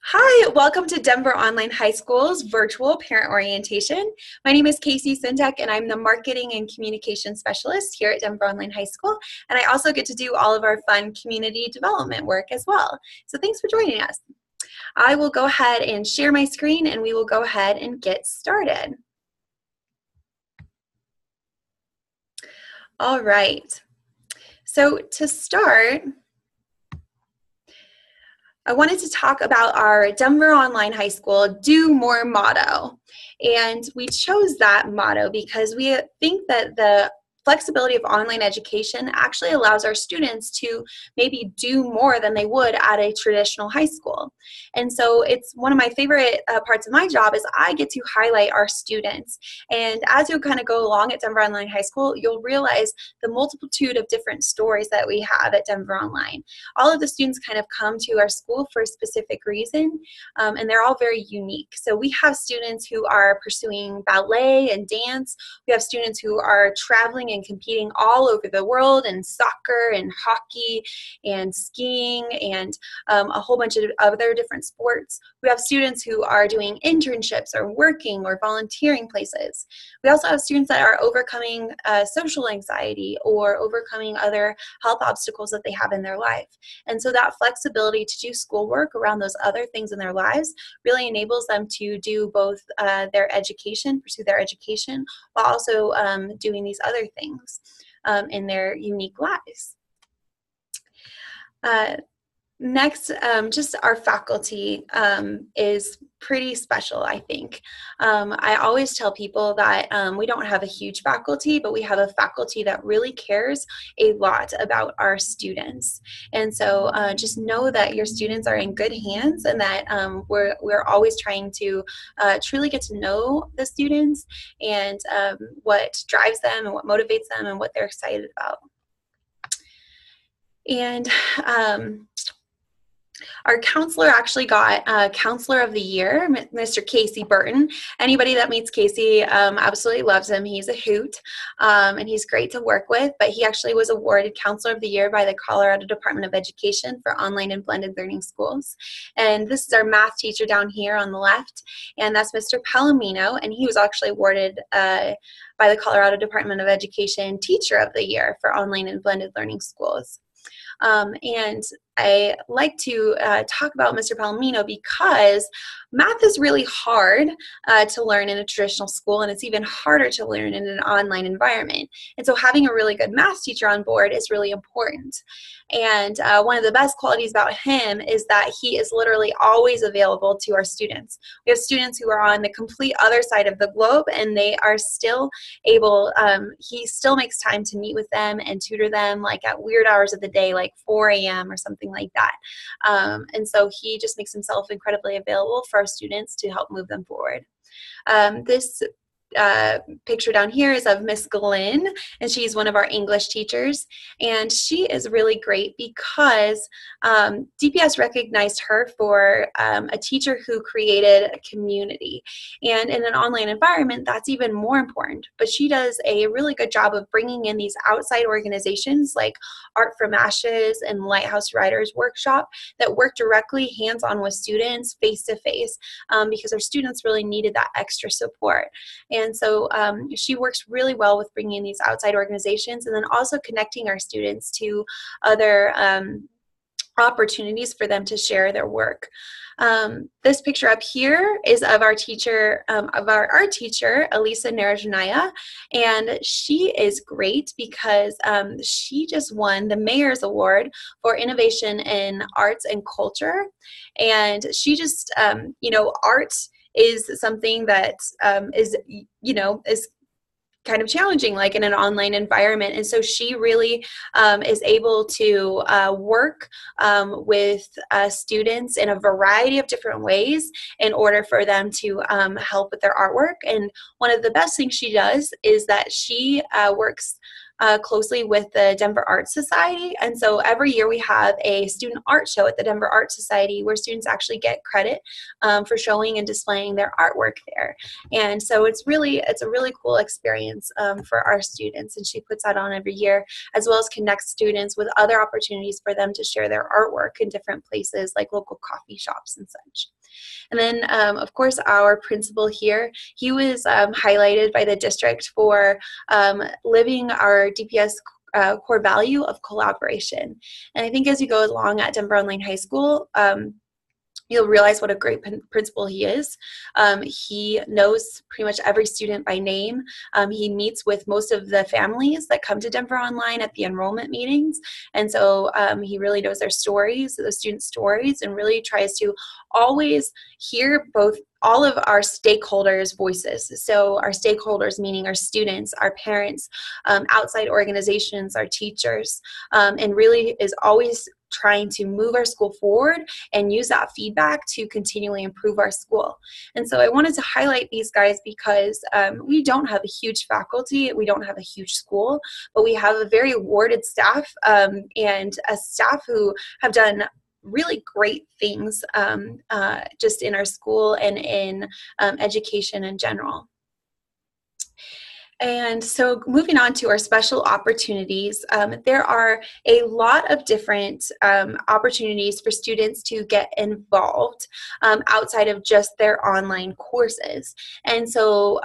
Hi, welcome to Denver Online High School's virtual parent orientation. My name is Casey Sintek, and I'm the Marketing and Communication Specialist here at Denver Online High School. And I also get to do all of our fun community development work as well. So thanks for joining us. I will go ahead and share my screen, and we will go ahead and get started. All right. So to start, I wanted to talk about our Denver Online High School Do More motto. And we chose that motto because we think that the flexibility of online education actually allows our students to maybe do more than they would at a traditional high school. And so it's one of my favorite parts of my job is I get to highlight our students. And as you kind of go along at Denver Online High School, you'll realize the multitude of different stories that we have at Denver Online. All of the students kind of come to our school for a specific reason, and they're all very unique. So we have students who are pursuing ballet and dance. We have students who are traveling and competing all over the world in soccer and hockey and skiing and a whole bunch of other different sports. We have students who are doing internships or working or volunteering places. We also have students that are overcoming social anxiety or overcoming other health obstacles that they have in their life. And so that flexibility to do schoolwork around those other things in their lives really enables them to do both their education, pursue their education, while also doing these other things in their unique lives. Next, just our faculty is pretty special, I think. I always tell people that we don't have a huge faculty, but we have a faculty that really cares a lot about our students. And so just know that your students are in good hands and that we're always trying to truly get to know the students and what drives them and what motivates them and what they're excited about. And our counselor actually got Counselor of the Year, Mr. Casey Burton. Anybody that meets Casey absolutely loves him. He's a hoot, and he's great to work with, but he actually was awarded Counselor of the Year by the Colorado Department of Education for online and blended learning schools. And this is our math teacher down here on the left, and that's Mr. Palomino, and he was actually awarded by the Colorado Department of Education Teacher of the Year for online and blended learning schools. And I like to talk about Mr. Palomino because math is really hard to learn in a traditional school, and it's even harder to learn in an online environment. And so having a really good math teacher on board is really important. And one of the best qualities about him is that he is literally always available to our students. We have students who are on the complete other side of the globe, and they are still able, he still makes time to meet with them and tutor them like at weird hours of the day, like 4 a.m. or something like that. And so he just makes himself incredibly available for our students to help move them forward. This picture down here is of Miss Glenn, and she's one of our English teachers, and she is really great because DPS recognized her for a teacher who created a community, and in an online environment that's even more important. But she does a really good job of bringing in these outside organizations like Art from Ashes and Lighthouse Writers Workshop that work directly hands-on with students face-to-face because our students really needed that extra support. And so she works really well with bringing in these outside organizations and then also connecting our students to other opportunities for them to share their work. This picture up here is of our teacher, of our art teacher, Elisa Narajanaya, and she is great because she just won the Mayor's Award for Innovation in Arts and Culture, and she just, you know, art is something that is kind of challenging, like in an online environment. And so she really is able to work with students in a variety of different ways in order for them to help with their artwork. And one of the best things she does is that she works closely with the Denver Art Society. And so every year we have a student art show at the Denver Art Society where students actually get credit for showing and displaying their artwork there. And so it's a really cool experience for our students, and she puts that on every year, as well as connects students with other opportunities for them to share their artwork in different places like local coffee shops and such. And then, of course, our principal here, he was highlighted by the district for living our DPS core value of collaboration. And I think as you go along at Denver Online High School, you'll realize what a great principal he is. He knows pretty much every student by name. He meets with most of the families that come to Denver Online at the enrollment meetings. And so he really knows their stories, the students' stories, and really tries to always hear all of our stakeholders' voices. So our stakeholders, meaning our students, our parents, outside organizations, our teachers, and really is always trying to move our school forward and use that feedback to continually improve our school. And so I wanted to highlight these guys because we don't have a huge faculty, we don't have a huge school, but we have a very awarded staff and a staff who have done really great things just in our school and in education in general. And so moving on to our special opportunities, there are a lot of different opportunities for students to get involved outside of just their online courses. And so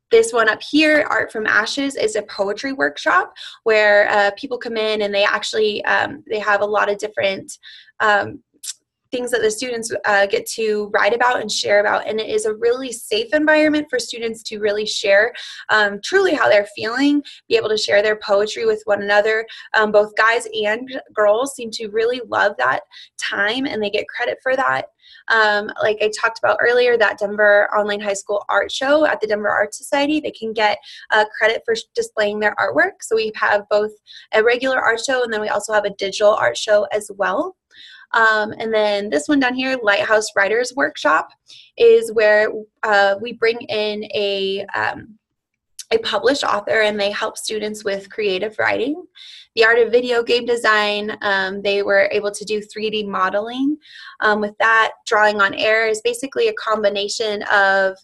this one up here, Art from Ashes, is a poetry workshop where people come in and they actually, they have a lot of different things that the students get to write about and share about. And it is a really safe environment for students to really share truly how they're feeling, be able to share their poetry with one another. Both guys and girls seem to really love that time, and they get credit for that. Like I talked about earlier, that Denver Online High School art show at the Denver Art Society, they can get credit for displaying their artwork. So we have both a regular art show, and then we also have a digital art show as well. And then this one down here, Lighthouse Writers Workshop, is where we bring in a published author, and they help students with creative writing. The art of video game design, they were able to do 3D modeling. With that, drawing on air is basically a combination of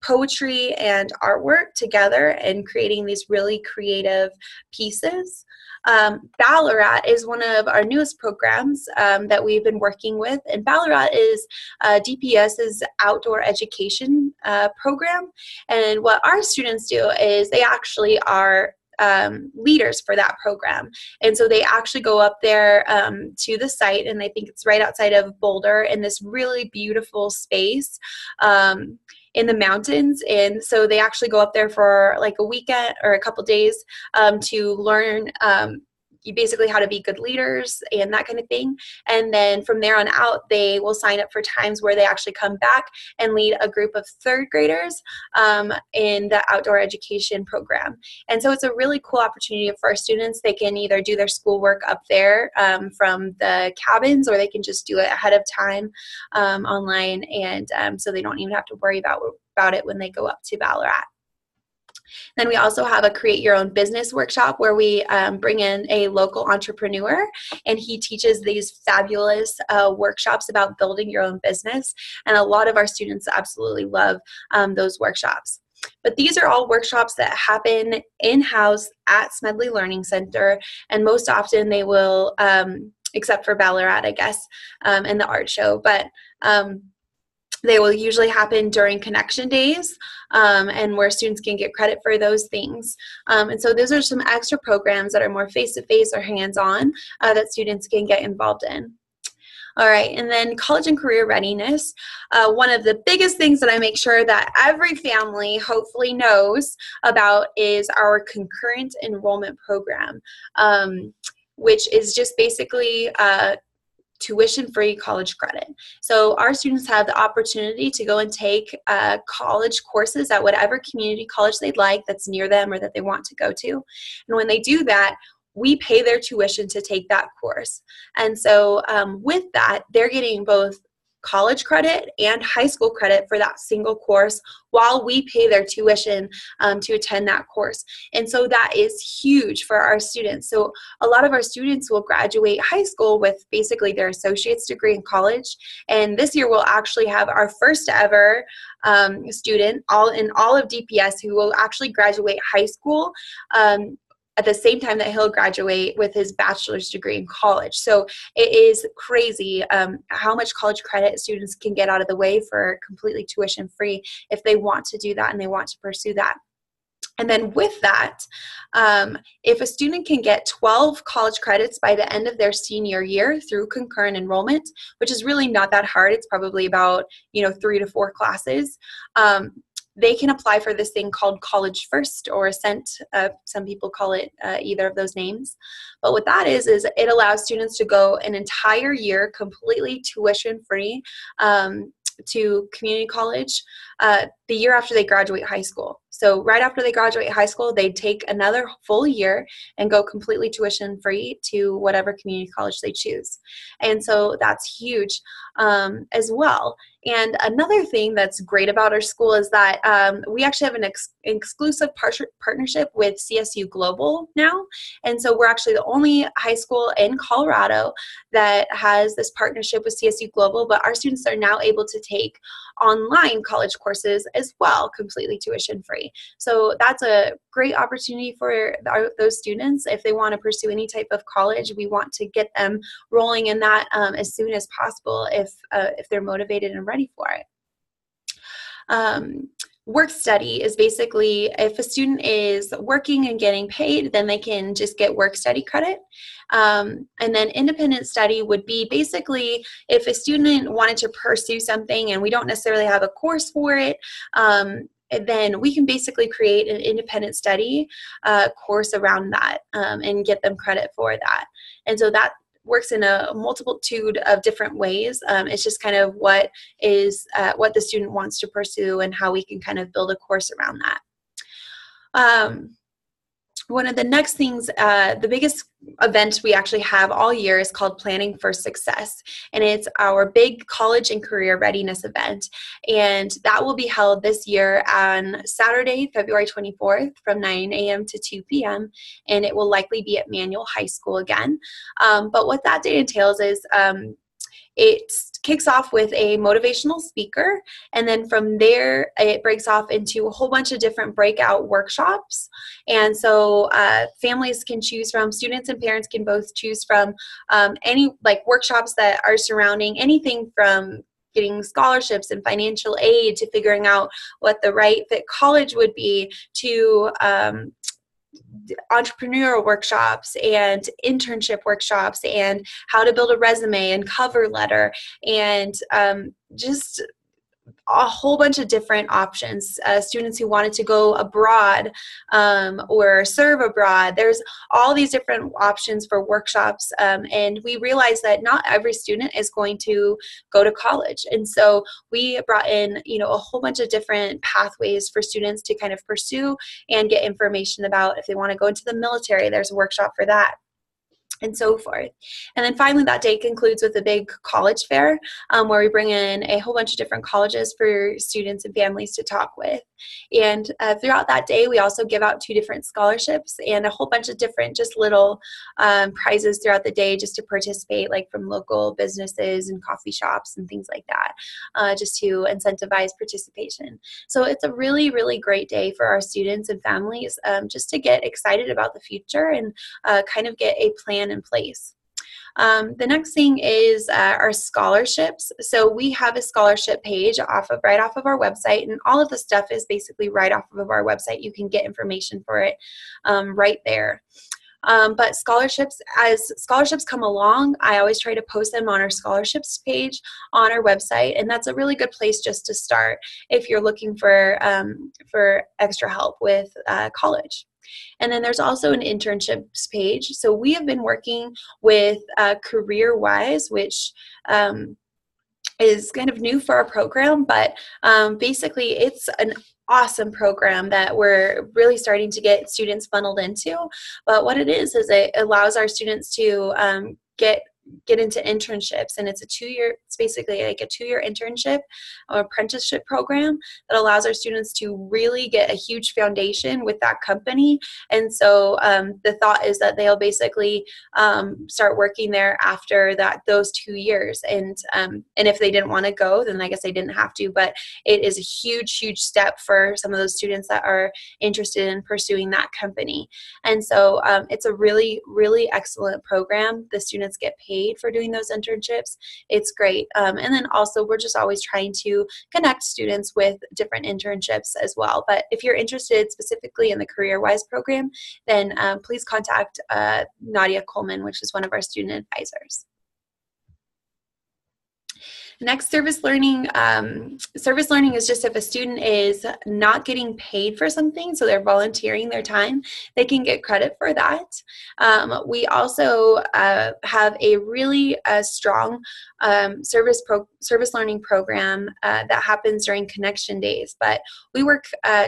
poetry and artwork together and creating these really creative pieces. Ballarat is one of our newest programs that we've been working with, and Ballarat is DPS's outdoor education program. And what our students do is they actually are leaders for that program. And so they actually go up there to the site, and I think it's right outside of Boulder, in this really beautiful space in the mountains. And so they actually go up there for like a weekend or a couple days to learn basically how to be good leaders and that kind of thing. And then from there on out, they will sign up for times where they actually come back and lead a group of third graders in the outdoor education program. And so it's a really cool opportunity for our students. They can either do their schoolwork up there from the cabins, or they can just do it ahead of time online, and so they don't even have to worry about it when they go up to Ballarat. Then we also have a Create Your Own Business workshop where we bring in a local entrepreneur, and he teaches these fabulous workshops about building your own business. And a lot of our students absolutely love those workshops. But these are all workshops that happen in-house at Smedley Learning Center, and most often they will, except for Ballarat, I guess, and the art show, but they will usually happen during connection days and where students can get credit for those things. And so those are some extra programs that are more face-to-face or hands-on that students can get involved in. All right, and then college and career readiness. One of the biggest things that I make sure that every family hopefully knows about is our concurrent enrollment program, which is just basically tuition-free college credit. So our students have the opportunity to go and take college courses at whatever community college they'd like that's near them or that they want to go to. And when they do that, we pay their tuition to take that course. And so with that, they're getting both college credit and high school credit for that single course while we pay their tuition to attend that course. And so that is huge for our students. So a lot of our students will graduate high school with basically their associate's degree in college. And this year we'll actually have our first ever student in all of DPS who will actually graduate high school at the same time that he'll graduate with his bachelor's degree in college. So it is crazy how much college credit students can get out of the way for completely tuition free if they want to do that and they want to pursue that. And then with that, if a student can get 12 college credits by the end of their senior year through concurrent enrollment, which is really not that hard, it's probably about 3 to 4 classes, they can apply for this thing called College First or Ascent. Some people call it either of those names. But what that is it allows students to go an entire year completely tuition free to community college the year after they graduate high school. So right after they graduate high school, they take another full year and go completely tuition free to whatever community college they choose. And so that's huge as well. And another thing that's great about our school is that we actually have an exclusive partnership with CSU Global now. And so we're actually the only high school in Colorado that has this partnership with CSU Global, but our students are now able to take online college courses as well, completely tuition free. So that's a great opportunity for those students. If they want to pursue any type of college, we want to get them rolling in that as soon as possible if they're motivated and ready for it. Work study is basically if a student is working and getting paid, then they can just get work study credit. And then independent study would be basically if a student wanted to pursue something and we don't necessarily have a course for it, then we can basically create an independent study course around that and get them credit for that. And so that works in a multitude of different ways. It's just kind of what the student wants to pursue and how we can kind of build a course around that. One of the next things, the biggest event we actually have all year is called Planning for Success, and it's our big college and career readiness event, and that will be held this year on Saturday, February 24th from 9 a.m. to 2 p.m., and it will likely be at Manual High School again. But what that day entails is it kicks off with a motivational speaker, and then from there it breaks off into a whole bunch of different breakout workshops. And so families can choose from, students and parents can both choose from any workshops that are surrounding anything from getting scholarships and financial aid to figuring out what the right fit college would be to entrepreneurial workshops and internship workshops and how to build a resume and cover letter and just a whole bunch of different options. Students who wanted to go abroad or serve abroad. There's all these different options for workshops, and we realized that not every student is going to go to college. And so we brought in, a whole bunch of different pathways for students to kind of pursue and get information about. If they want to go into the military, there's a workshop for that, and so forth. And then finally that day concludes with a big college fair where we bring in a whole bunch of different colleges for students and families to talk with. And throughout that day we also give out 2 different scholarships and a whole bunch of different just little prizes throughout the day just to participate, like from local businesses and coffee shops and things like that, just to incentivize participation. So it's a really, really great day for our students and families just to get excited about the future and kind of get a plan in place. The next thing is our scholarships. So we have a scholarship page right off of our website, and all of the stuff is basically right off of our website. You can get information for it right there. But scholarships, as scholarships come along, I always try to post them on our scholarships page on our website, and that's a really good place just to start if you're looking for extra help with college. And then there's also an internships page. So we have been working with CareerWise, which is kind of new for our program, but basically it's an awesome program that we're really starting to get students funneled into. But what it is it allows our students to get get into internships, and it's basically like a 2-year internship or apprenticeship program that allows our students to really get a huge foundation with that company. And so the thought is that they'll basically start working there after those 2 years. And if they didn't want to go, then I guess they didn't have to, but it is a huge step for some of those students that are interested in pursuing that company. And so it's a really excellent program. The students get paid for doing those internships. It's great. And then also we're just always trying to connect students with different internships as well. But if you're interested specifically in the CareerWise program, then please contact Nadia Coleman, which is one of our student advisors. Next, service learning. Service learning is just if a student is not getting paid for something, so they're volunteering their time, they can get credit for that. We also have a really strong service learning program that happens during Connection Days. But we work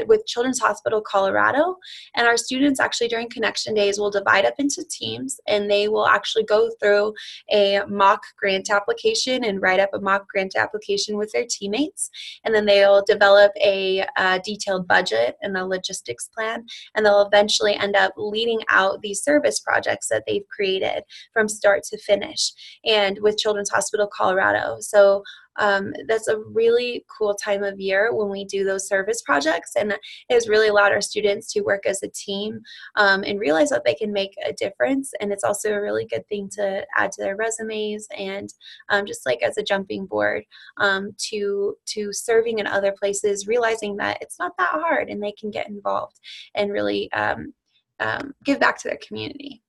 with Children's Hospital Colorado, and our students actually during Connection Days will divide up into teams, and they will actually go through a mock grant application and write up a mock grant application with their teammates, and then they'll develop a detailed budget and a logistics plan, and they'll eventually end up leading out these service projects that they've created from start to finish, and with Children's Hospital Colorado. So that's a really cool time of year when we do those service projects, and it has really allowed our students to work as a team and realize that they can make a difference. And it's also a really good thing to add to their resumes, and just like as a jumping board to serving in other places, realizing that it's not that hard and they can get involved and really give back to their community.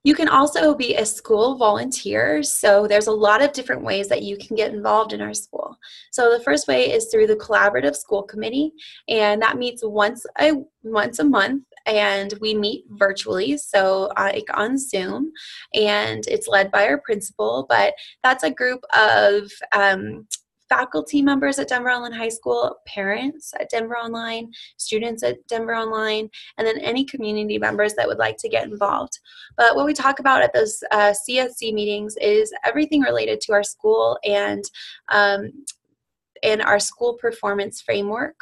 You can also be a school volunteer. So there's a lot of different ways that you can get involved in our school. So the first way is through the Collaborative School Committee, and that meets once a month, and we meet virtually, so like on Zoom, and it's led by our principal. But that's a group of faculty members at Denver Online High School, parents at Denver Online, students at Denver Online, and then any community members that would like to get involved. But what we talk about at those CSC meetings is everything related to our school and our school performance framework,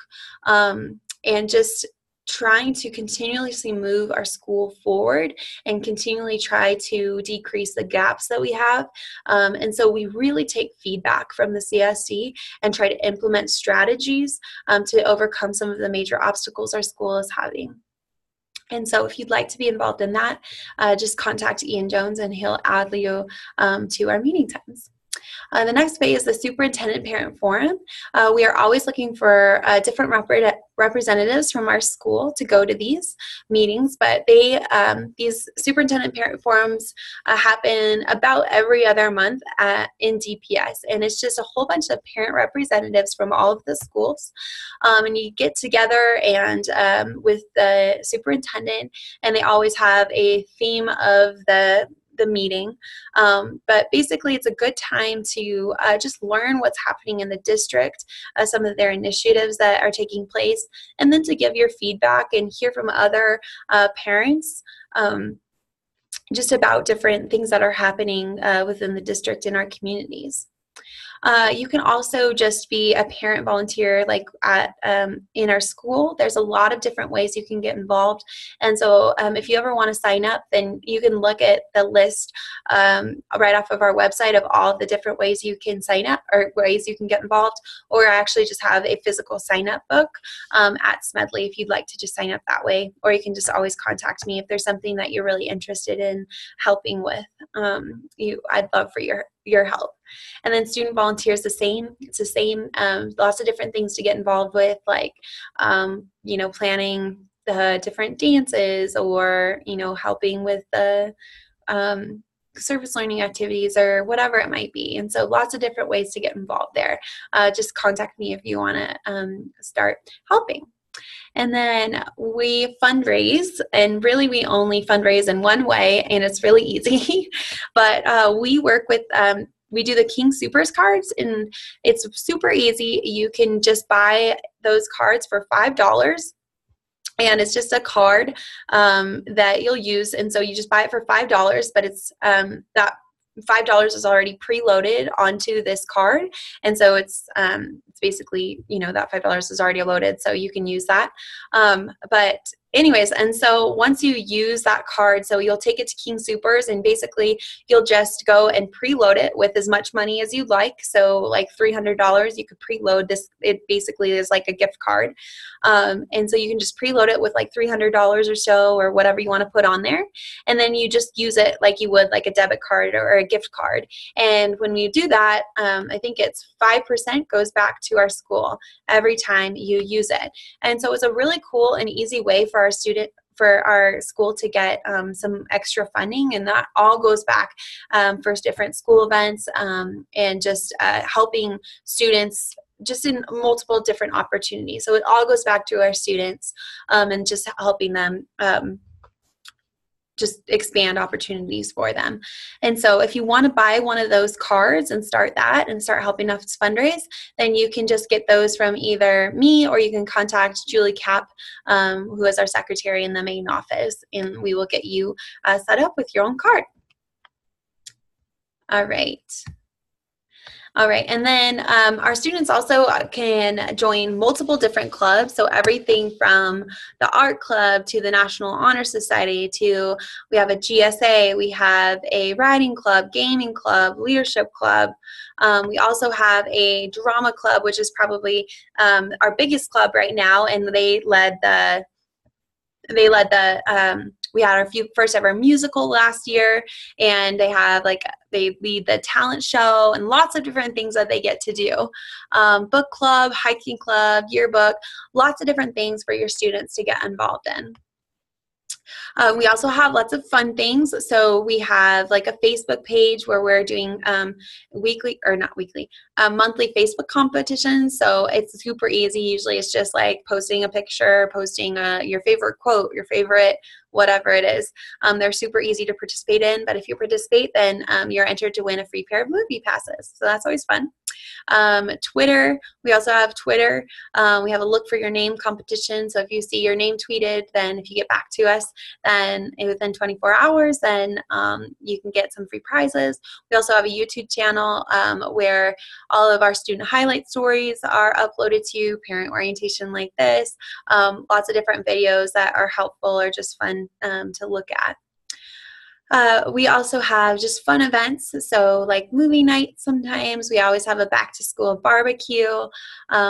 and just trying to continuously move our school forward and continually try to decrease the gaps that we have. And so we really take feedback from the CSC and try to implement strategies to overcome some of the major obstacles our school is having. And so if you'd like to be involved in that, just contact Ian Jones and he'll add you to our meeting times. The next phase is the Superintendent Parent Forum. We are always looking for different representatives from our school to go to these meetings, but these Superintendent Parent Forums happen about every other month in DPS, and it's just a whole bunch of parent representatives from all of the schools, and you get together and with the superintendent, and they always have a theme of the meeting, but basically it's a good time to just learn what's happening in the district, some of their initiatives that are taking place, and then to give your feedback and hear from other parents just about different things that are happening within the district in our communities. You can also just be a parent volunteer like in our school. There's a lot of different ways you can get involved. And so if you ever want to sign up, then you can look at the list right off of our website of all the different ways you can sign up or ways you can get involved, or actually just have a physical sign up book at Smedley if you'd like to just sign up that way. Or you can just always contact me if there's something that you're really interested in helping with. I'd love for your help. And then student volunteers, the same. It's the same. Lots of different things to get involved with, like planning the different dances, or helping with the service learning activities, or whatever it might be. And so lots of different ways to get involved there. Just contact me if you want to start helping. And then we fundraise, and really we only fundraise in one way, and it's really easy. But we work with we do the King Supers cards, and it's super easy. You can just buy those cards for $5. and it's just a card that you'll use, and so you just buy it for $5, but it's that $5 is already preloaded onto this card, and so it's basically, you know, that $5 is already loaded, so you can use that. But anyways, and so once you use that card, so you'll take it to King Soopers, and basically you'll just go and preload it with as much money as you'd like. So like $300, you could preload this. It basically is like a gift card. And so you can just preload it with like $300 or so, or whatever you want to put on there. And then you just use it like you would like a debit card or a gift card. And when you do that, I think it's 5% goes back to our school every time you use it. And so it's a really cool and easy way for our school to get some extra funding, and that all goes back for different school events, and just helping students just in multiple different opportunities. So it all goes back to our students, and just helping them just expand opportunities for them. And so if you want to buy one of those cards and start that and start helping us fundraise, then you can just get those from either me, or you can contact Julie Cap, who is our secretary in the main office, and we will get you set up with your own card. All right. All right, and then our students also can join multiple different clubs. So everything from the art club to the National Honor Society to, we have a GSA, we have a writing club, gaming club, leadership club. We also have a drama club, which is probably our biggest club right now, and they led the we had our first ever musical last year, and they lead the talent show and lots of different things that they get to do. Book club, hiking club, yearbook, lots of different things for your students to get involved in. We also have lots of fun things. So we have like a Facebook page where we're doing monthly Facebook competitions. So it's super easy. Usually it's just like posting a picture, posting your favorite quote, your favorite whatever it is. They're super easy to participate in, but if you participate, then you're entered to win a free pair of movie passes. So that's always fun. Twitter, we also have Twitter. We have a look for your name competition. So if you see your name tweeted, then if you get back to us, then within 24 hours, then you can get some free prizes. We also have a YouTube channel where all of our student highlight stories are uploaded to, parent orientation like this, lots of different videos that are helpful or just fun to look at. We also have just fun events, so like movie nights sometimes. We always have a back to school barbecue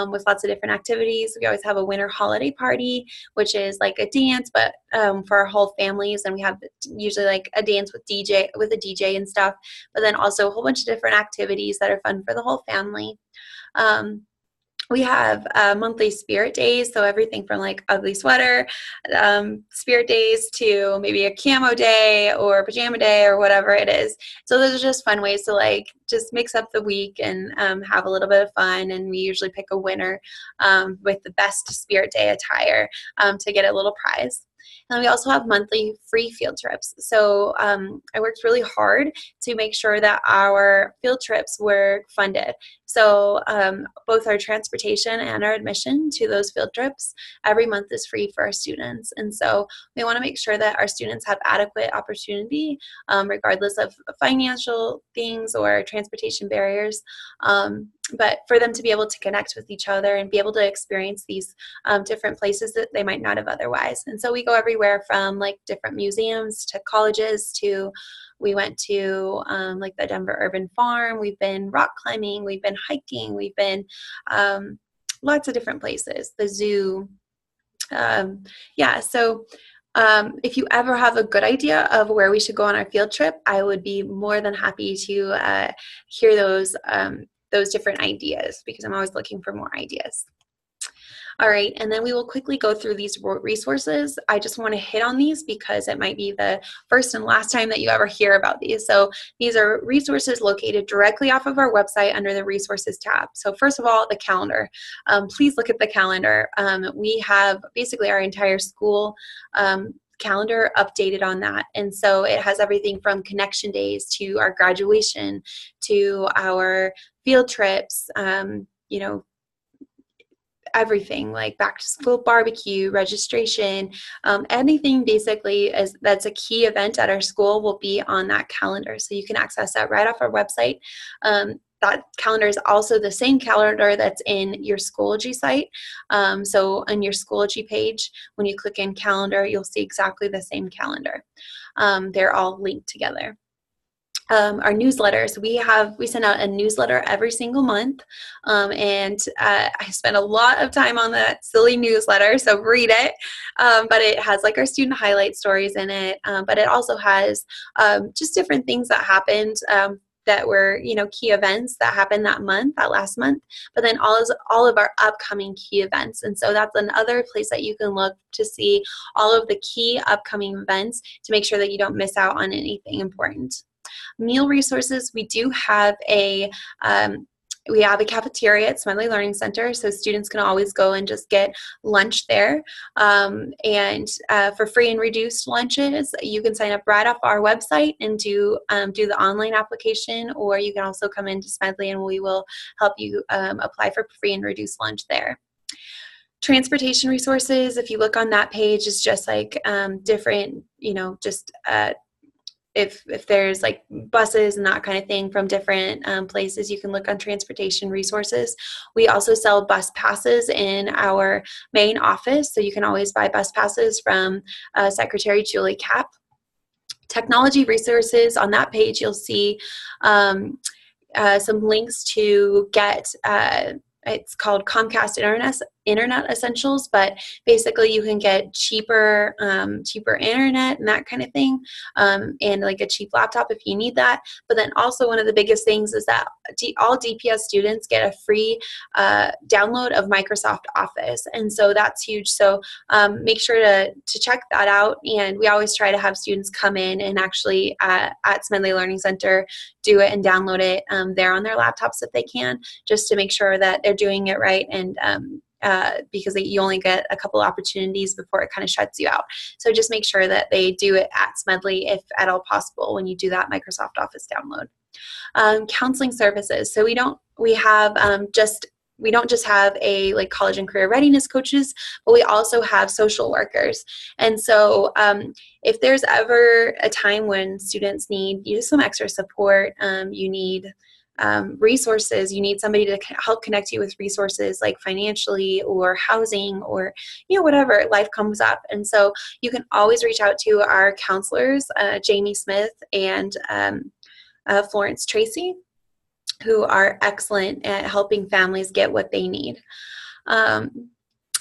with lots of different activities. We always have a winter holiday party, which is like a dance, but for our whole families, and we have usually like a dance with a DJ and stuff, but then also a whole bunch of different activities that are fun for the whole family. We have monthly spirit days, so everything from like ugly sweater spirit days to maybe a camo day or pajama day or whatever it is. So those are just fun ways to like just mix up the week and have a little bit of fun. And we usually pick a winner with the best spirit day attire to get a little prize. And we also have monthly free field trips. So I worked really hard to make sure that our field trips were funded. So both our transportation and our admission to those field trips every month is free for our students. And so we want to make sure that our students have adequate opportunity, regardless of financial things or transportation barriers. But for them to be able to connect with each other and be able to experience these different places that they might not have otherwise. And so we go everywhere from like different museums to colleges to, we went to like the Denver Urban Farm, we've been rock climbing, we've been hiking, we've been lots of different places, the zoo. So if you ever have a good idea of where we should go on our field trip, I would be more than happy to hear those different ideas, because I'm always looking for more ideas. All right, and then we will quickly go through these resources. I just want to hit on these because it might be the first and last time that you ever hear about these. So these are resources located directly off of our website under the resources tab. So first of all, the calendar. Please look at the calendar. We have basically our entire school calendar updated on that, and so it has everything from connection days to our graduation to our field trips, everything like back to school barbecue, registration, anything basically that's a key event at our school will be on that calendar. So you can access that right off our website. That calendar is also the same calendar that's in your Schoology site. So on your Schoology page, when you click in calendar, you'll see exactly the same calendar. They're all linked together. Our newsletters, we send out a newsletter every single month, and I spend a lot of time on that silly newsletter, so read it. But it has like our student highlight stories in it, but it also has just different things that happened that were, key events that happened that last month, but then all of our upcoming key events. And so that's another place that you can look to see all of the key upcoming events to make sure that you don't miss out on anything important. Meal resources, we do have a cafeteria at Smedley Learning Center, so students can always go and just get lunch there. And for free and reduced lunches, you can sign up right off our website and do the online application, or you can also come into Smedley and we will help you apply for free and reduced lunch there. Transportation resources, if you look on that page, is just like different, if there's like buses and that kind of thing from different places, you can look on transportation resources. We also sell bus passes in our main office, so you can always buy bus passes from Secretary Julie Kapp. Technology resources, on that page you'll see some links to get it's called Comcast Internet Essentials, but basically you can get cheaper internet and that kind of thing, and like a cheap laptop if you need that. But then also one of the biggest things is that all DPS students get a free download of Microsoft Office, and so that's huge. So make sure to check that out. And we always try to have students come in and actually at Smedley Learning Center do it and download it there on their laptops if they can, just to make sure that they're doing it right, and because you only get a couple opportunities before it kind of shuts you out. So just make sure that they do it at Smedley if at all possible when you do that Microsoft Office download. Counseling services. So we don't just have a like college and career readiness coaches, but we also have social workers. And so if there's ever a time when students need some extra support, you need resources, you need somebody to help connect you with resources like financially or housing or whatever, life comes up. And so you can always reach out to our counselors, Jamie Smith and Florence Tracy, who are excellent at helping families get what they need.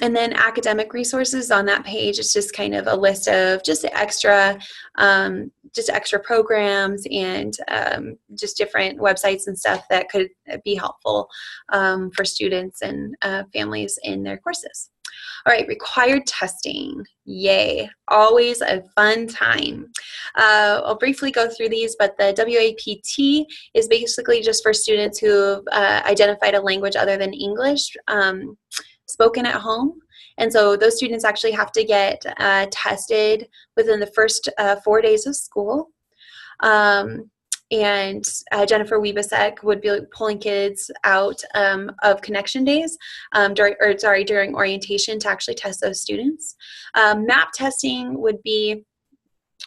And then academic resources, on that page, it's just kind of a list of just extra programs and just different websites and stuff that could be helpful for students and families in their courses. All right, required testing. Yay, always a fun time. I'll briefly go through these, but the WAPT is basically just for students who've identified a language other than English spoken at home. And so those students actually have to get tested within the first 4 days of school. And Jennifer Wiebesek would be pulling kids out of connection days during orientation to actually test those students. MAP testing would be,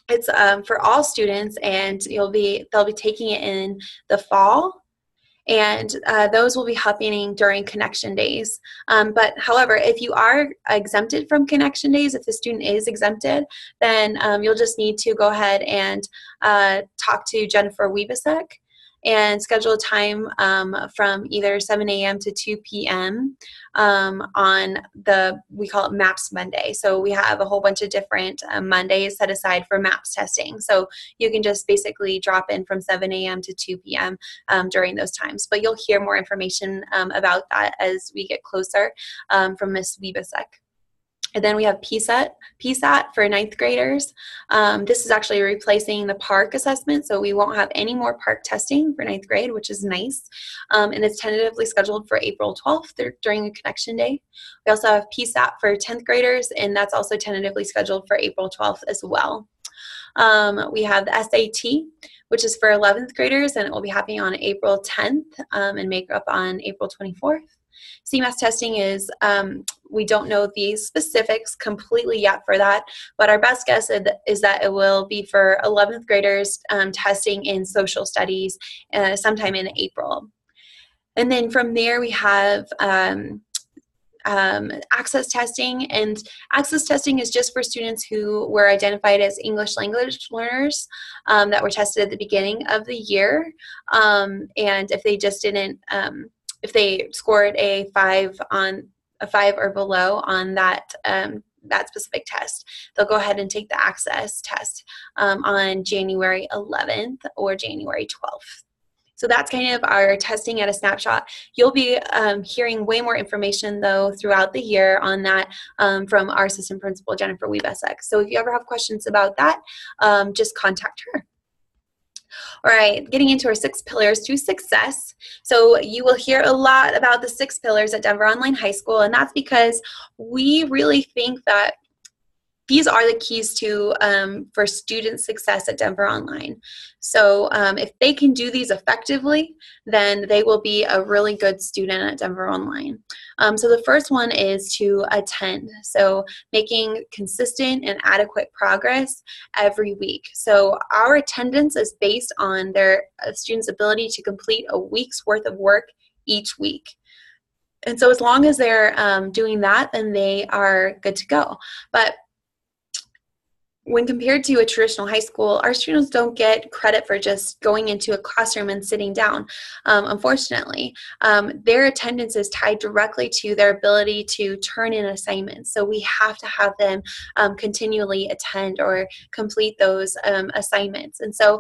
it's for all students, and they'll be taking it in the fall. And those will be happening during connection days. But however, if you are exempted from connection days, if the student is exempted, then you'll just need to go ahead and talk to Jennifer Wiebesek and schedule a time from either 7 a.m. to 2 p.m. On we call it MAPS Monday. So we have a whole bunch of different Mondays set aside for MAPS testing. So you can just basically drop in from 7 a.m. to 2 p.m. During those times. But you'll hear more information about that as we get closer from Ms. Wiebesek. And then we have PSAT for ninth graders. This is actually replacing the PARCC assessment, so we won't have any more PARCC testing for ninth grade, which is nice. And it's tentatively scheduled for April 12th during a connection day. We also have PSAT for 10th graders, and that's also tentatively scheduled for April 12th as well. We have the SAT, which is for 11th graders, and it will be happening on April 10th and make up on April 24th. CMAS testing is, we don't know the specifics completely yet for that, but our best guess is that it will be for 11th graders testing in social studies sometime in April. And then from there we have access testing, and access testing is just for students who were identified as English language learners that were tested at the beginning of the year, and if they just didn't, if they scored a 5 or below on that that specific test, they'll go ahead and take the access test on January 11th or January 12th. So that's kind of our testing at a snapshot. You'll be hearing way more information, though, throughout the year on that from our assistant principal, Jennifer Wiebesek. So if you ever have questions about that, just contact her. All right, getting into our 6 pillars to success. So you will hear a lot about the 6 pillars at Denver Online High School, and that's because we really think that these are the keys to for student success at Denver Online. So if they can do these effectively, then they will be a really good student at Denver Online. So the first one is to attend. So making consistent and adequate progress every week. So our attendance is based on their students' ability to complete a week's worth of work each week. And so as long as they're doing that, then they are good to go. But when compared to a traditional high school, our students don't get credit for just going into a classroom and sitting down. Unfortunately, their attendance is tied directly to their ability to turn in assignments. So we have to have them continually attend or complete those assignments. And so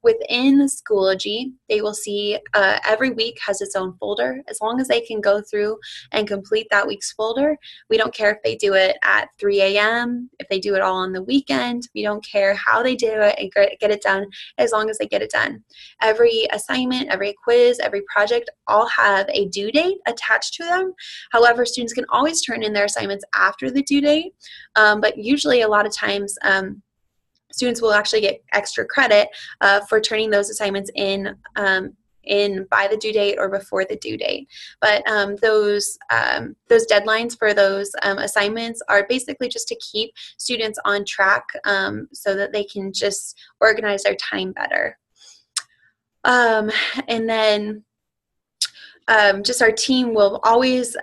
within Schoology, they will see every week has its own folder. As long as they can go through and complete that week's folder, we don't care if they do it at 3 a.m., if they do it all on the weekend. We don't care how they do it and get it done, as long as they get it done. Every assignment, every quiz, every project all have a due date attached to them. However, students can always turn in their assignments after the due date, but usually a lot of times students will actually get extra credit for turning those assignments in by the due date or before the due date. But those deadlines for those assignments are basically just to keep students on track so that they can just organize their time better. And then just our team will always,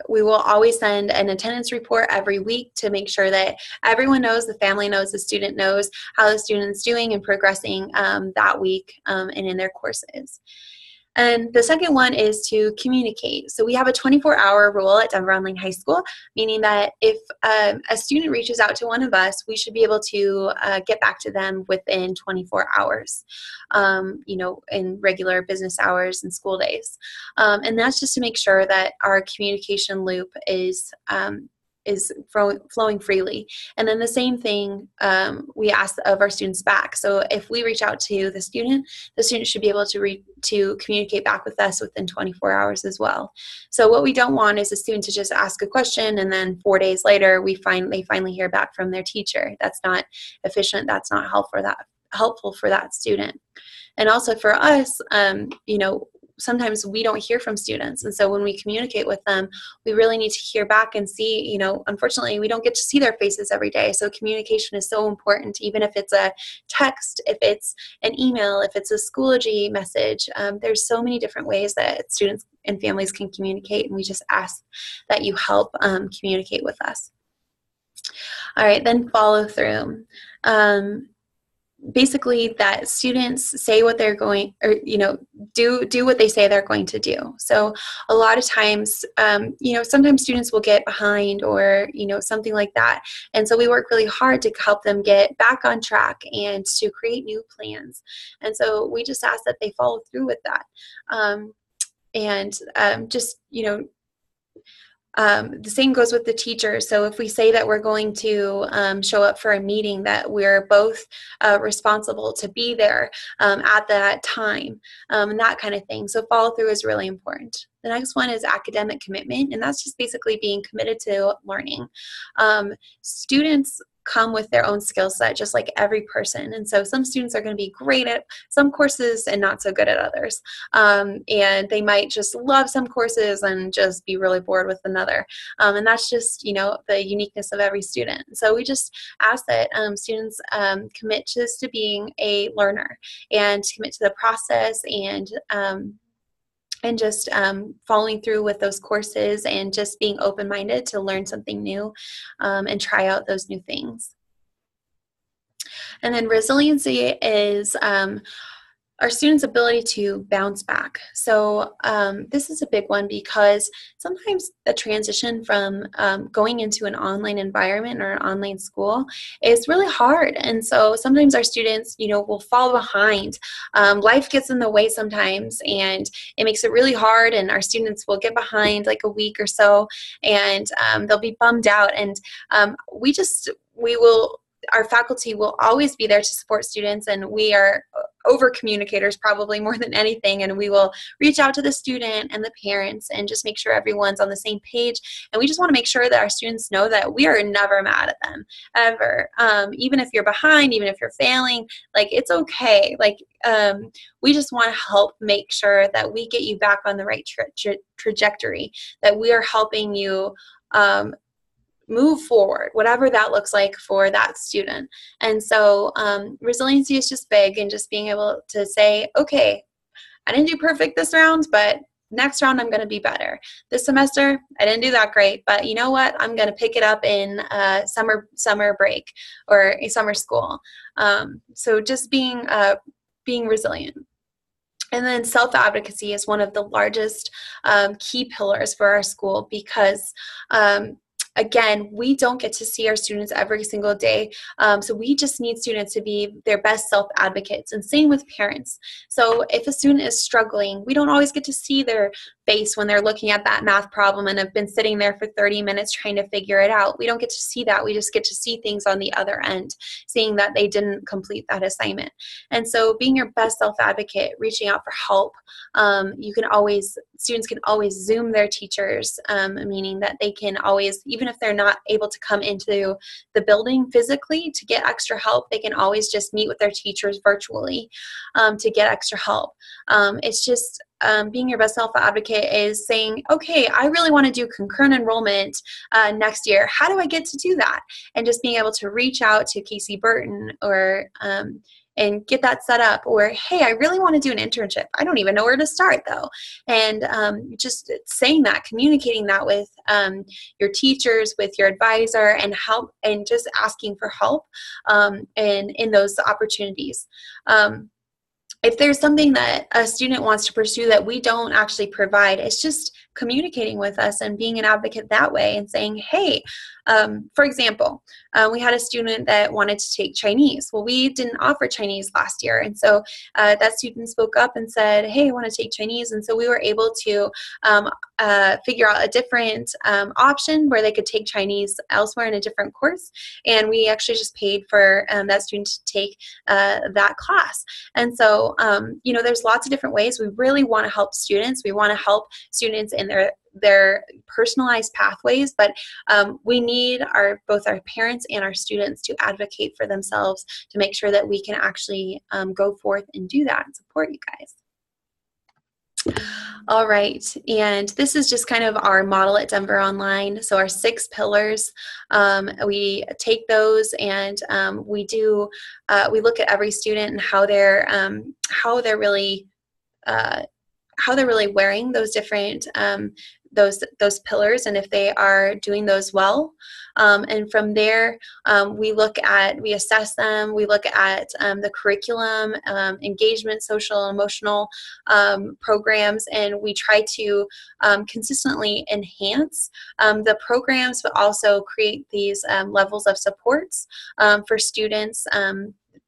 we will always send an attendance report every week to make sure that everyone knows, the family knows, the student knows how the student's doing and progressing that week and in their courses. And the second one is to communicate. So we have a 24-hour rule at Denver Online High School, meaning that if a student reaches out to one of us, we should be able to get back to them within 24 hours, in regular business hours and school days. And that's just to make sure that our communication loop is flowing freely. And then the same thing we ask of our students back. So if we reach out to the student should be able to communicate back with us within 24 hours as well. So what we don't want is a student to just ask a question and then 4 days later they finally hear back from their teacher. That's not efficient. That's not helpful for that student. And also for us, sometimes we don't hear from students. And so when we communicate with them, we really need to hear back and see, unfortunately, we don't get to see their faces every day. So communication is so important, even if it's a text, if it's an email, if it's a Schoology message. There's so many different ways that students and families can communicate, and we just ask that you help communicate with us. All right, then follow through. Basically that students say what they're going, or do what they say they're going to do. So a lot of times sometimes students will get behind or something like that, and so we work really hard to help them get back on track and to create new plans. And so we just ask that they follow through with that, the same goes with the teacher. So if we say that we're going to show up for a meeting, that we're both responsible to be there at that time, and that kind of thing. So follow through is really important. The next one is academic commitment, and that's just basically being committed to learning. Students come with their own skill set, just like every person. And so some students are going to be great at some courses and not so good at others. And they might just love some courses and just be really bored with another. And that's just, the uniqueness of every student. So we just ask that students commit just to being a learner and commit to the process and just following through with those courses and just being open-minded to learn something new and try out those new things. And then resiliency is our students' ability to bounce back. So this is a big one because sometimes the transition from going into an online environment or an online school is really hard. And so sometimes our students, will fall behind. Life gets in the way sometimes, and it makes it really hard, and our students will get behind like a week or so, and they'll be bummed out. And our faculty will always be there to support students, and we are over communicators probably more than anything, and we will reach out to the student and the parents and just make sure everyone's on the same page. And we just want to make sure that our students know that we are never mad at them, ever. Even if you're behind, even if you're failing, it's okay. We just want to help make sure that we get you back on the right trajectory, that we are helping you move forward, whatever that looks like for that student. And so resiliency is just big, and just being able to say, okay, I didn't do perfect this round, but next round I'm going to be better. This semester, I didn't do that great, but you know what? I'm going to pick it up in summer break or a summer school. So just being resilient. And then self-advocacy is one of the largest key pillars for our school because again, we don't get to see our students every single day, so we just need students to be their best self-advocates, and same with parents. So if a student is struggling, we don't always get to see their face when they're looking at that math problem and have been sitting there for 30 minutes trying to figure it out. We don't get to see that. We just get to see things on the other end, seeing that they didn't complete that assignment. And so being your best self-advocate, reaching out for help, students can always Zoom their teachers, meaning that they can always, even if they're not able to come into the building physically to get extra help, they can always just meet with their teachers virtually to get extra help. It's just being your best self-advocate is saying, okay, I really want to do concurrent enrollment next year. How do I get to do that? And just being able to reach out to Casey Burton or and get that set up, or hey, I really want to do an internship. I don't even know where to start though. And just saying that, communicating that with your teachers, with your advisor, and help, and just asking for help in those opportunities. If there's something that a student wants to pursue that we don't actually provide, it's just communicating with us and being an advocate that way and saying, hey, for example, we had a student that wanted to take Chinese. Well, we didn't offer Chinese last year. And so that student spoke up and said, hey, I want to take Chinese. And so we were able to figure out a different option where they could take Chinese elsewhere in a different course. And we actually just paid for that student to take that class. And so, there's lots of different ways. We really want to help students. We want to help students in their personalized pathways, but we need both our parents and our students to advocate for themselves to make sure that we can actually go forth and do that and support you guys. All right, and this is just kind of our model at Denver Online. So our 6 pillars, we take those and we look at every student and how they're really wearing those different those pillars, and if they are doing those well. And from there, we assess them, we look at the curriculum, engagement, social, emotional programs, and we try to consistently enhance the programs, but also create these levels of supports for students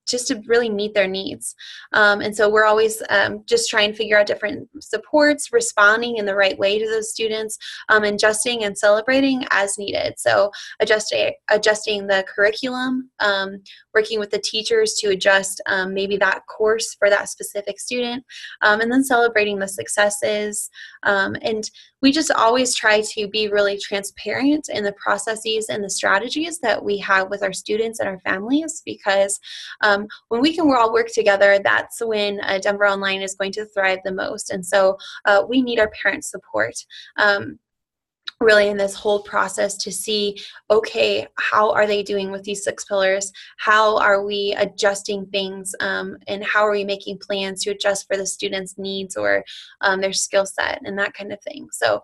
just to really meet their needs. And so we're always just trying to figure out different supports, responding in the right way to those students, adjusting and celebrating as needed. So adjusting the curriculum working with the teachers to adjust maybe that course for that specific student, and then celebrating the successes. And we just always try to be really transparent in the processes and the strategies that we have with our students and our families, because when we can all work together, that's when Denver Online is going to thrive the most. And so we need our parents' support. Really in this whole process to see, okay, how are they doing with these 6 pillars? How are we adjusting things? And how are we making plans to adjust for the students' needs or their skill set and that kind of thing? So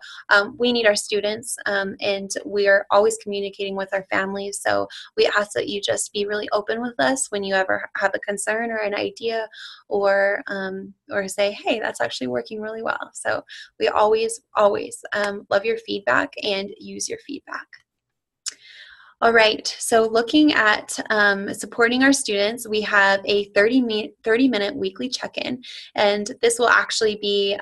we need our students, and we are always communicating with our families. So we ask that you just be really open with us when you ever have a concern or an idea, or say, hey, that's actually working really well. So we always love your feedback and use your feedback. All right, so looking at supporting our students, we have a 30-minute weekly check-in, and this will actually be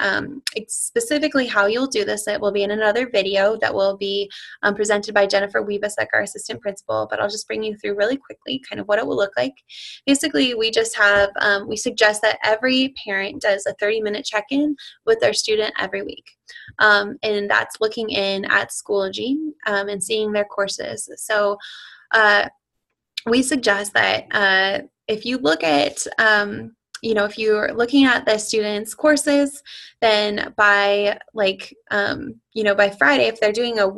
specifically how you'll do this. It will be in another video that will be presented by Jennifer Wiebesek, our assistant principal, but I'll just bring you through really quickly kind of what it will look like. Basically, we just have, we suggest that every parent does a 30-minute check-in with their student every week. And that's looking in at Schoology and seeing their courses. So we suggest that if you look at, if you're looking at the students' courses, then by by Friday, if they're doing a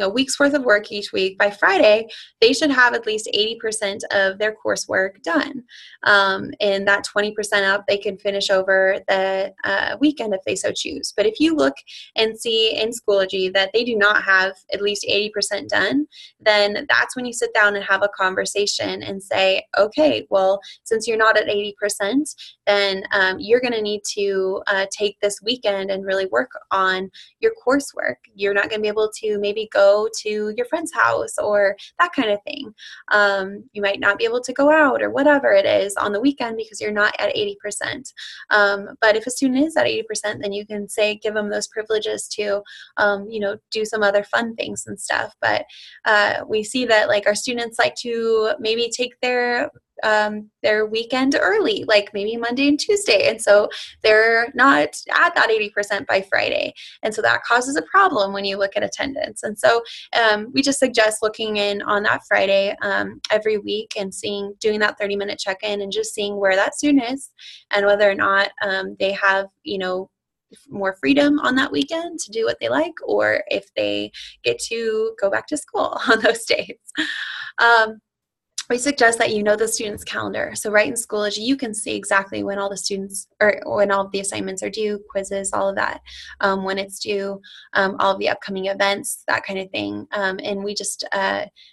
week's worth of work each week, by Friday, they should have at least 80% of their coursework done. And that 20% up, they can finish over the weekend if they so choose. But if you look and see in Schoology that they do not have at least 80% done, then that's when you sit down and have a conversation and say, okay, well, since you're not at 80%, then you're going to need to take this weekend and really work on your coursework. You're not going to be able to maybe go to your friend's house or that kind of thing. You might not be able to go out or whatever it is on the weekend because you're not at 80%. But if a student is at 80%, then you can say, give them those privileges to, do some other fun things and stuff. But we see that like our students like to maybe take their weekend early, like maybe Monday and Tuesday. And so they're not at that 80% by Friday. And so that causes a problem when you look at attendance. And so we just suggest looking in on that Friday every week and doing that 30-minute check-in and just seeing where that student is and whether or not they have, more freedom on that weekend to do what they like, or if they get to go back to school on those days. We suggest that you know the student's calendar. So right in Schoology, you can see exactly when all the students or when all of the assignments are due, quizzes, all of that, when it's due, all of the upcoming events, that kind of thing. And we just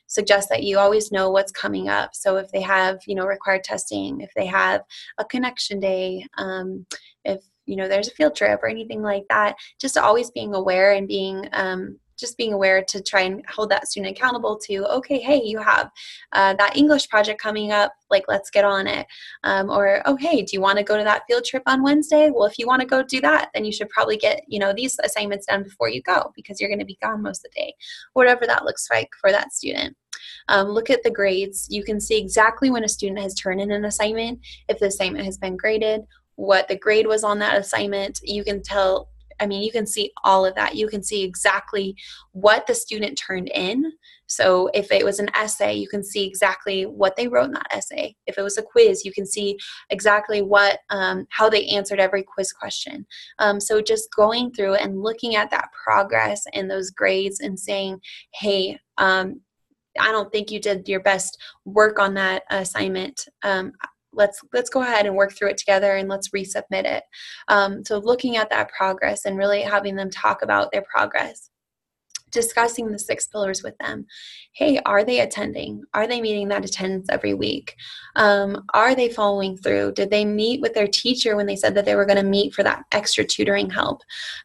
suggest that you always know what's coming up. So if they have, required testing, if they have a connection day, if, there's a field trip or anything like that, just always being aware and being aware to try and hold that student accountable to, okay, hey, you have that English project coming up, like, let's get on it. Or, oh, hey, do you want to go to that field trip on Wednesday? Well, if you want to go do that, then you should probably get, these assignments done before you go because you're going to be gone most of the day, whatever that looks like for that student. Look at the grades. You can see exactly when a student has turned in an assignment, if the assignment has been graded, what the grade was on that assignment. You can tell, you can see all of that. You can see exactly what the student turned in. So if it was an essay, you can see exactly what they wrote in that essay. If it was a quiz, you can see exactly how they answered every quiz question. So just going through and looking at that progress and those grades and saying, hey, I don't think you did your best work on that assignment. Let's go ahead and work through it together and let's resubmit it. So looking at that progress and really having them talk about their progress, discussing the 6 pillars with them. Hey, are they attending? Are they meeting that attendance every week? Are they following through? Did they meet with their teacher when they said that they were going to meet for that extra tutoring help?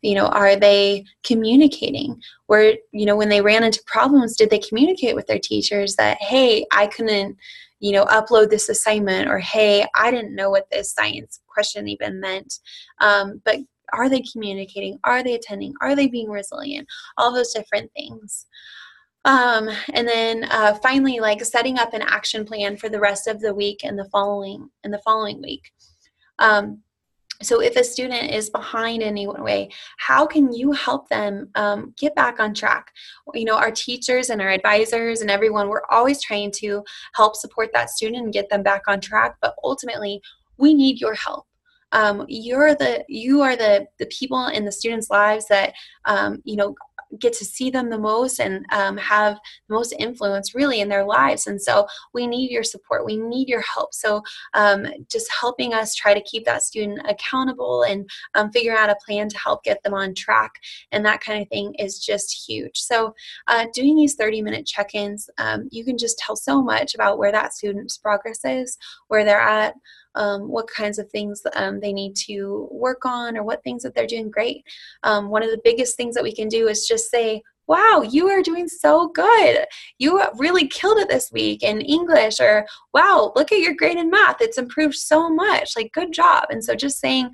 Are they communicating? When they ran into problems, did they communicate with their teachers that, hey, I couldn't upload this assignment, or hey, I didn't know what this science question even meant. But are they communicating? Are they attending? Are they being resilient? All those different things. And then finally, like setting up an action plan for the rest of the week and the following week. So if a student is behind in any way, how can you help them get back on track? You know, our teachers and our advisors and everyone, we're always trying to help support that student and get them back on track. But ultimately, we need your help. You are the people in the students' lives that you know, get to see them the most and have the most influence really in their lives. And so we need your support. We need your help. So just helping us try to keep that student accountable and figuring out a plan to help get them on track and that kind of thing is just huge. So doing these 30-minute check-ins, you can just tell so much about where that student's progress is, where they're at, what kinds of things they need to work on or what things that they're doing great. One of the biggest things that we can do is just say, wow, you are doing so good. You really killed it this week in English, or wow, look at your grade in math. It's improved so much. Like, good job. And so just saying,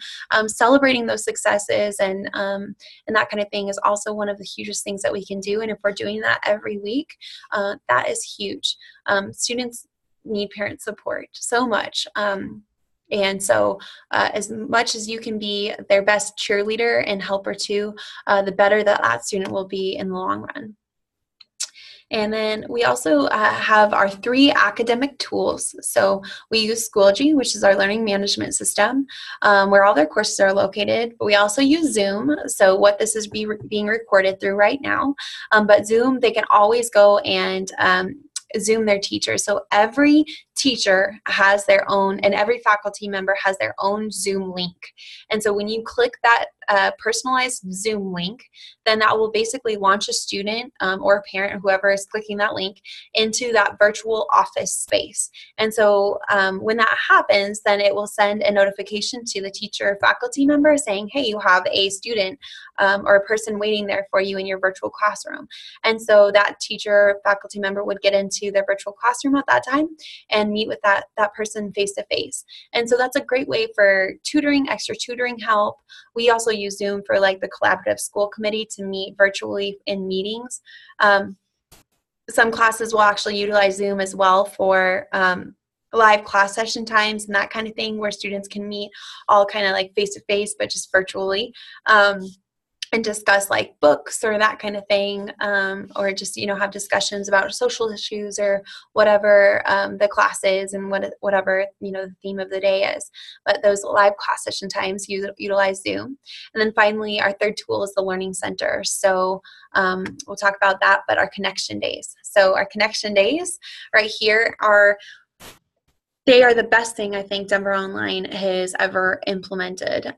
celebrating those successes and that kind of thing is also one of the hugest things that we can do. And if we're doing that every week, that is huge. Students need parent support so much. And so as much as you can be their best cheerleader and helper too, the better that student will be in the long run. And then we also have our 3 academic tools. So we use Schoology, which is our learning management system, where all their courses are located. But we also use Zoom, so what this is being recorded through right now. But Zoom, they can always go and Zoom their teachers. So every teacher has their own, and every faculty member has their own Zoom link. And so when you click that personalized Zoom link, then that will basically launch a student or a parent, or whoever is clicking that link, into that virtual office space. And so when that happens, then it will send a notification to the teacher or faculty member saying, hey, you have a student or a person waiting there for you in your virtual classroom. And so that teacher or faculty member would get into their virtual classroom at that time and meet with that person face to face. And so that's a great way for tutoring, extra tutoring help. We also use Zoom for like the collaborative school committee to meet virtually in meetings. Some classes will actually utilize Zoom as well for live class session times and that kind of thing, where students can meet all kind of like face to face, but just virtually. And discuss like books or that kind of thing, or just, you know, have discussions about social issues or whatever the class is and whatever, you know, the theme of the day is. But those live class session times utilize Zoom. And then finally, our third tool is the Learning Center. So we'll talk about that, but our connection days. So our connection days right here they are the best thing I think Denver Online has ever implemented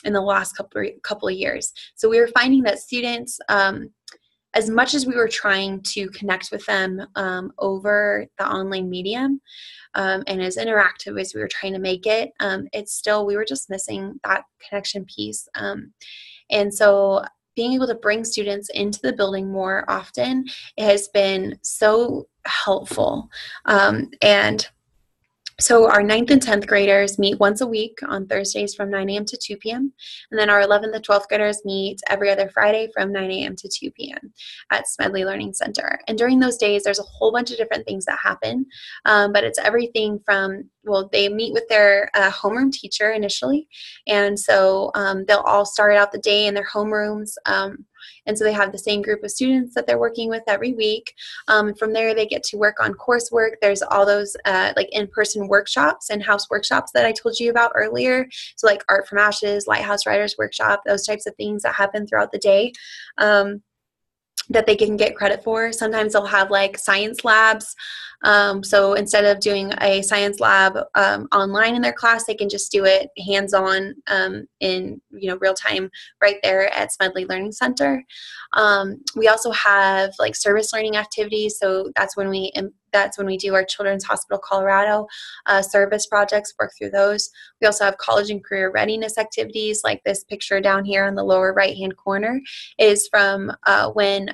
in the last couple of years. So we were finding that students, as much as we were trying to connect with them over the online medium and as interactive as we were trying to make it, we were just missing that connection piece. And so being able to bring students into the building more often has been so helpful. And so our 9th and 10th graders meet once a week on Thursdays from 9 a.m. to 2 p.m. And then our 11th and 12th graders meet every other Friday from 9 a.m. to 2 p.m. at Smedley Learning Center. And during those days, there's a whole bunch of different things that happen. But it's everything from, well, they meet with their homeroom teacher initially. And so they'll all start out the day in their homerooms. And so they have the same group of students that they're working with every week. From there, they get to work on coursework. There's all those like in-person workshops and house workshops that I told you about earlier. So like Art from Ashes, Lighthouse Writers Workshop, those types of things that happen throughout the day. That they can get credit for. Sometimes they'll have like science labs. So instead of doing a science lab online in their class, they can just do it hands-on in real time right there at Smedley Learning Center. We also have like service learning activities. So that's when we do our Children's Hospital Colorado service projects, work through those. We also have college and career readiness activities, like this picture down here on the lower right-hand corner is from when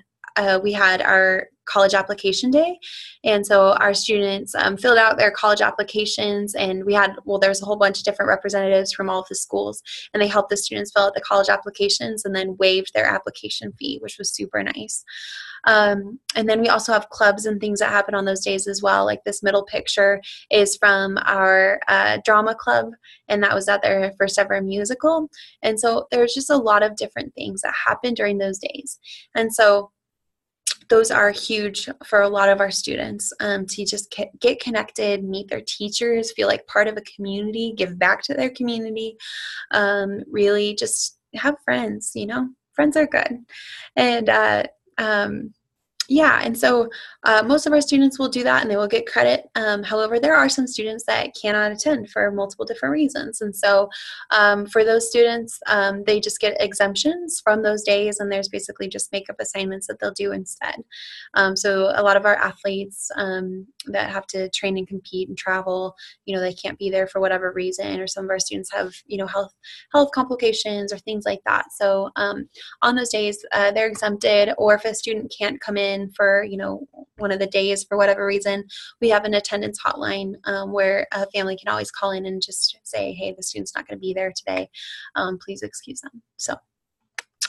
we had our college application day. And so our students filled out their college applications, and we had, well, there's a whole bunch of different representatives from all of the schools, and they helped the students fill out the college applications and then waived their application fee, which was super nice. And then we also have clubs and things that happen on those days as well. Like this middle picture is from our drama club, and that was at their first ever musical. And so there's just a lot of different things that happen during those days. And so those are huge for a lot of our students, to just get connected, meet their teachers, feel like part of a community, give back to their community, really just have friends, friends are good. And yeah, and so most of our students will do that and they will get credit. However, there are some students that cannot attend for multiple different reasons. And so for those students, they just get exemptions from those days, and there's basically just makeup assignments that they'll do instead. So a lot of our athletes that have to train and compete and travel, they can't be there for whatever reason, or some of our students have, health complications or things like that. So on those days, they're exempted, or if a student can't come in for one of the days for whatever reason, we have an attendance hotline where a family can always call in and just say, hey, the student's not going to be there today, please excuse them. So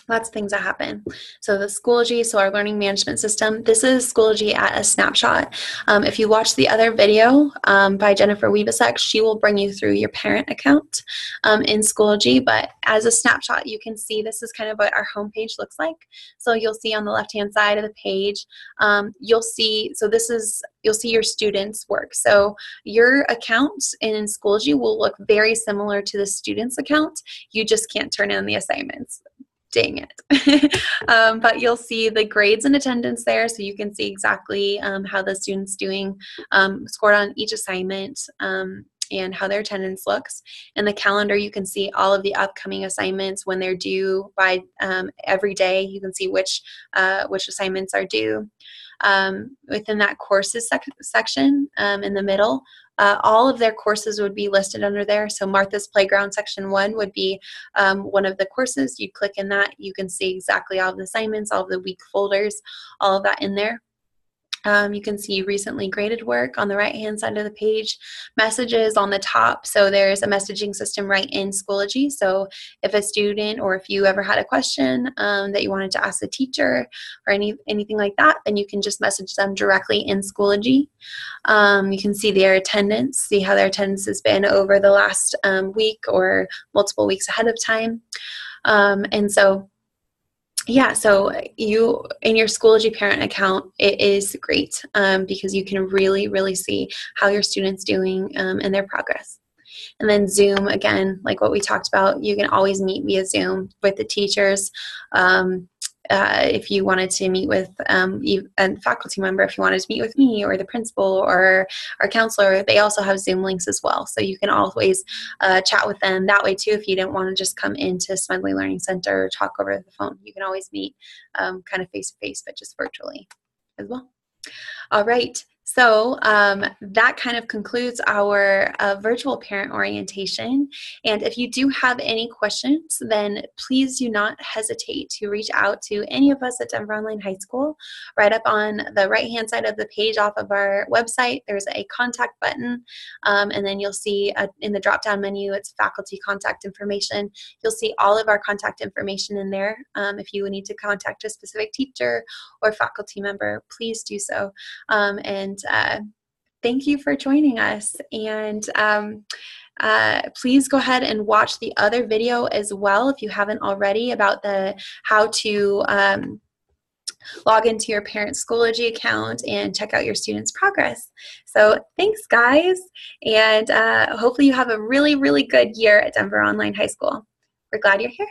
lots of things that happen. So the Schoology, so our learning management system, this is Schoology at a snapshot. If you watch the other video by Jennifer Weebasek, she will bring you through your parent account in Schoology, but as a snapshot, you can see this is kind of what our homepage looks like. So you'll see on the left-hand side of the page, you'll see your students' work. So your account in Schoology will look very similar to the student's account. You just can't turn in the assignments. Dang it. But you'll see the grades and attendance there, so you can see exactly how the student's doing, scored on each assignment, and how their attendance looks. In the calendar, you can see all of the upcoming assignments when they're due by every day. You can see which assignments are due. Within that courses section in the middle, all of their courses would be listed under there. So Martha's Playground section 1 would be one of the courses. You click in that, you can see exactly all of the assignments, all of the week folders, all of that in there. You can see recently graded work on the right-hand side of the page, messages on the top. So there's a messaging system right in Schoology. So if a student, or if you ever had a question that you wanted to ask the teacher or anything like that, then you can just message them directly in Schoology. You can see their attendance, see how their attendance has been over the last week or multiple weeks ahead of time. And so yeah, so you, in your Schoology parent account, it is great because you can really, really see how your student's doing and their progress. And then Zoom, again, like what we talked about, you can always meet via Zoom with the teachers. If you wanted to meet with a faculty member, if you wanted to meet with me or the principal or our counselor, they also have Zoom links as well. So you can always chat with them that way too. If you didn't want to just come into Smedley Learning Center or talk over the phone, you can always meet kind of face-to-face, but just virtually as well. All right. So that kind of concludes our virtual parent orientation. And if you do have any questions, then please do not hesitate to reach out to any of us at Denver Online High School. Right up on the right-hand side of the page off of our website, there's a contact button. And then you'll see in the drop-down menu, it's faculty contact information. You'll see all of our contact information in there. If you need to contact a specific teacher or faculty member, please do so. And thank you for joining us. And please go ahead and watch the other video as well if you haven't already, about how to log into your parent Schoology account and check out your students' progress. So thanks, guys. And hopefully you have a really, really good year at Denver Online High School. We're glad you're here.